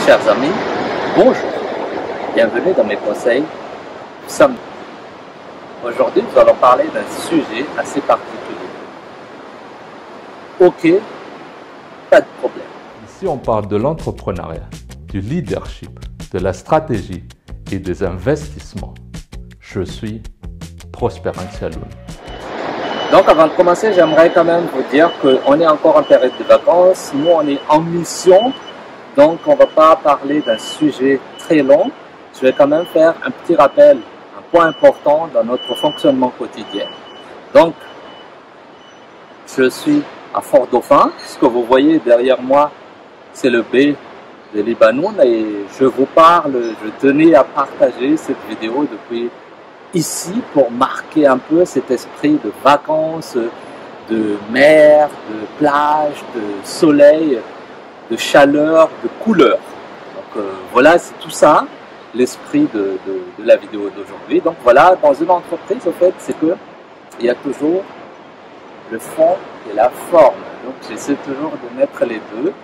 Chers amis, bonjour, bienvenue dans mes conseils du samedi. Aujourd'hui, nous allons parler d'un sujet assez particulier. Ok, pas de problème. Ici, on parle de l'entrepreneuriat, du leadership, de la stratégie et des investissements. Je suis Prosper Antialoun. Donc avant de commencer, j'aimerais quand même vous dire qu'on est encore en période de vacances. Nous, on est en mission, donc on ne va pas parler d'un sujet très long. Je vais quand même faire un petit rappel, un point important dans notre fonctionnement quotidien. Donc, je suis à Fort-Dauphin. Ce que vous voyez derrière moi, c'est le baie de Libanon. Et je vous parle, je tenais à partager cette vidéo depuis ici pour marquer un peu cet esprit de vacances, de mer, de plage, de soleil, de chaleur, de couleur. Donc voilà, c'est tout ça, l'esprit de la vidéo d'aujourd'hui. Donc voilà, dans une entreprise, en fait, c'est que il y a toujours le fond et la forme. Donc j'essaie toujours de mettre les deux.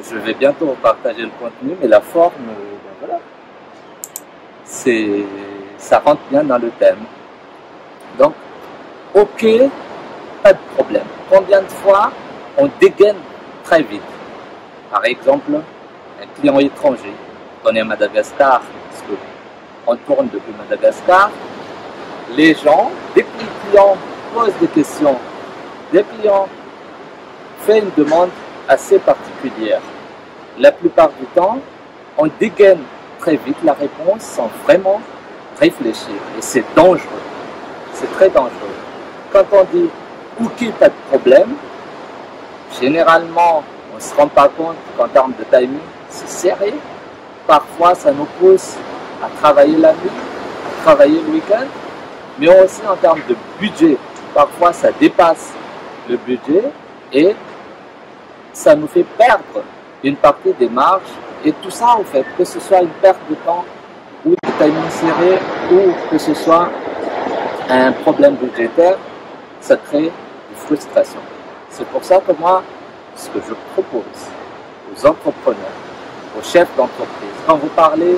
Je vais bientôt vous partager le contenu, mais la forme, ben voilà, ça rentre bien dans le thème. Donc, ok, pas de problème. Combien de fois on dégaine très vite? Par exemple, un client étranger. On est à Madagascar, parce qu'on tourne depuis Madagascar. Les gens, dès que les clients posent des questions, dès que le client fait une demande assez particulière, la plupart du temps, on dégaine très vite la réponse sans vraiment réfléchir. Et c'est dangereux. C'est très dangereux. Quand on dit « ok, pas de problème », généralement, on ne se rend pas compte qu'en termes de timing, c'est serré. Parfois, ça nous pousse à travailler la nuit, à travailler le week-end, mais aussi en termes de budget. Parfois, ça dépasse le budget et ça nous fait perdre une partie des marges. Et tout ça, en fait, que ce soit une perte de temps ou de timing serré ou que ce soit un problème budgétaire, ça crée une frustration. C'est pour ça que moi, ce que je propose aux entrepreneurs, aux chefs d'entreprise, quand vous parlez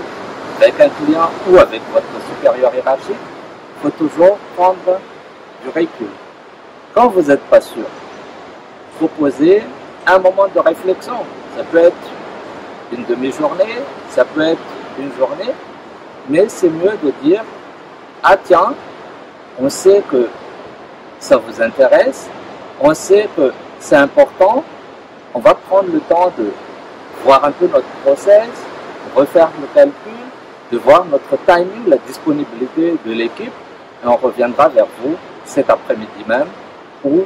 avec un client ou avec votre supérieur hiérarchique, il faut toujours prendre du recul. Quand vous n'êtes pas sûr, proposez un moment de réflexion. Ça peut être une demi-journée, ça peut être une journée, mais c'est mieux de dire « Ah tiens, on sait que ça vous intéresse, on sait que c'est important, on va prendre le temps de voir un peu notre process, de refaire le calcul, de voir notre timing, la disponibilité de l'équipe, et on reviendra vers vous cet après-midi même ou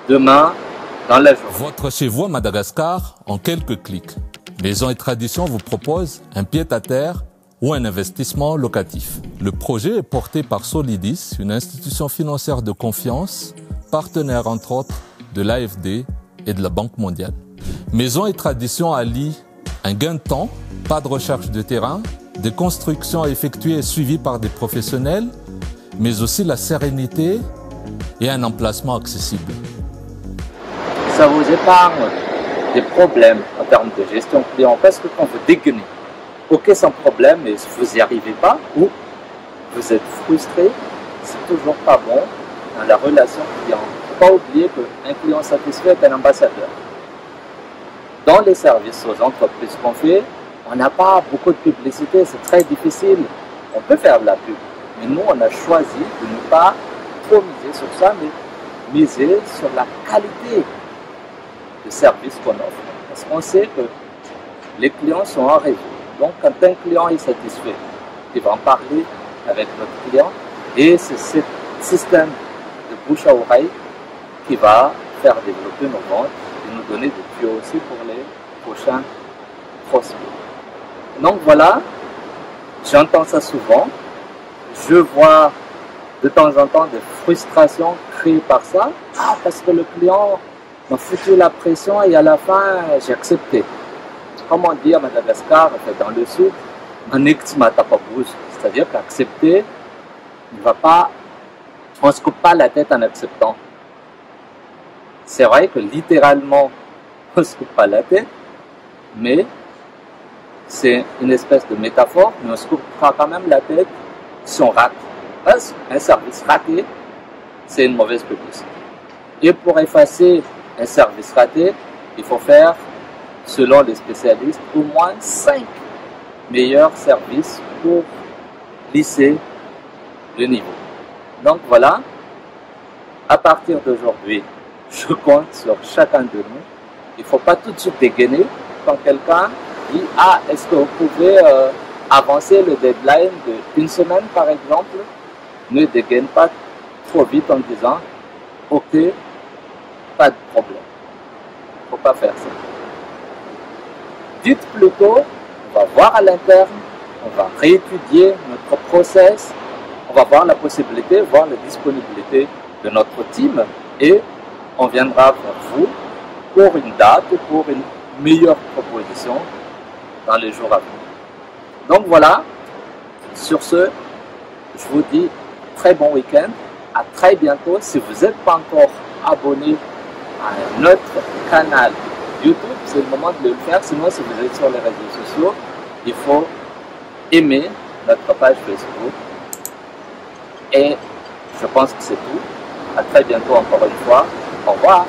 demain dans la journée. » Votre chez vous à Madagascar en quelques clics. Maison et Tradition vous propose un pied-à-terre ou un investissement locatif. Le projet est porté par Solidis, une institution financière de confiance, partenaire entre autres de l'AFD et de la Banque mondiale. Maison et Tradition allie un gain de temps, pas de recherche de terrain, des constructions effectuées et suivies par des professionnels, mais aussi la sérénité et un emplacement accessible. Ça vous épargne des problèmes en termes de gestion client, parce que quand vous dégainez, ok sans problème, mais vous n'y arrivez pas, ou vous êtes frustré, c'est toujours pas bon dans la relation client. Il ne faut pas oublier qu'un client satisfait est un ambassadeur. Dans les services aux entreprises qu'on fait, on n'a pas beaucoup de publicité, c'est très difficile. On peut faire de la pub, mais nous on a choisi de ne pas trop miser sur ça, mais miser sur la qualité de service qu'on offre. Parce qu'on sait que les clients sont en réseau. Donc, quand un client est satisfait, il va en parler avec notre client et c'est ce système de bouche à oreille qui va faire développer nos ventes et nous donner des tuyaux aussi pour les prochains prospects. Donc voilà, j'entends ça souvent. Je vois de temps en temps des frustrations créées par ça. Ah, parce que le client m'a foutu la pression et à la fin, j'ai accepté. Comment dire à Madagascar, en fait, dans le sud, c'est-à-dire qu'accepter, on ne se coupe pas la tête en acceptant. C'est vrai que littéralement, on ne se coupe pas la tête, mais c'est une espèce de métaphore, mais on se coupera quand même la tête si on rate. Parce qu'un service raté, c'est une mauvaise publicité. Et pour effacer un service raté, il faut faire, selon les spécialistes, au moins 5 meilleurs services pour lisser le niveau. Donc voilà, à partir d'aujourd'hui, je compte sur chacun de nous. Il ne faut pas tout de suite dégainer quand quelqu'un dit « Ah, est-ce que vous pouvez avancer le deadline d'une semaine par exemple ?» Ne dégaine pas trop vite en disant « Ok, pas de problème. » Il ne faut pas faire ça. Dites plutôt « On va voir à l'interne, on va réétudier notre process, on va voir la possibilité, voir la disponibilité de notre team et on viendra vers vous pour une date ou pour une meilleure proposition dans les jours à venir. » Donc voilà, sur ce, je vous dis très bon week-end, à très bientôt. Si vous n'êtes pas encore abonné à notre canal YouTube, c'est le moment de le faire. Sinon, si vous êtes sur les réseaux sociaux, il faut aimer notre page Facebook. Et je pense que c'est tout. À très bientôt encore une fois. Au revoir.